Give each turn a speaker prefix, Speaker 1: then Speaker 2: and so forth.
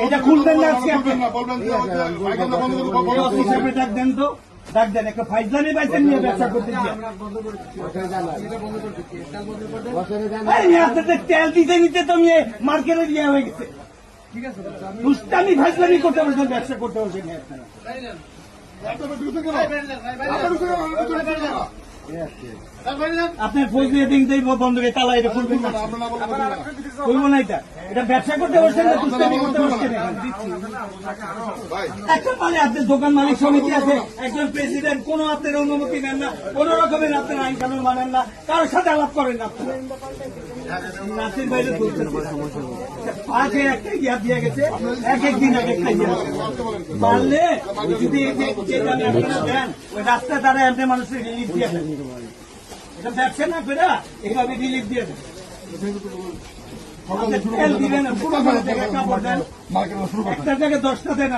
Speaker 1: এটা খুলবেন না আজকে
Speaker 2: বলবেন
Speaker 1: ডাক দেন তো, ডাক দেন। একটা ফাইজলামি পাইছেন নিয়ে ব্যবসা করতে গিয়ে আপনাদের তেল দিতে নিতে তো নিয়ে মার্কেটে দিয়ে হয়ে গেছে। দুষ্টামি ফাইজলামি করতে বলছেন, ব্যবসা করতে বলছেন আপনার ফোন দিয়ে দিন বন্ধ করে তালা এটা খুলবেন না, খুলবো না। এটা ব্যবসা করতে বসছেন না দুষ্টামি করতে বসছেন? একটা মানে আপনার দোকান মালিক সমিতি আছে, একজন প্রেসিডেন্ট, কোনো আপনার অনুমতি নেন না, কোন রকমের আপনার আইন কানুন মানেন না, কারোর সাথে আলাপ করেন না। আপনারা নাচের বাইরে আগে একটা ইয়া দিয়ে গেছে, এক একদিন এক একটা ইয়া পারলে যদি আপনারা দেন ওই রাস্তায় তারা এমনি মানুষের রিলিফ দিয়ে দেন। এটা ব্যবসা না করে এইভাবে রিলিফ দিয়ে দেন। তেল দিবেন, পুরো কাপড় দেন, একটা জায়গায় 10টা দেন।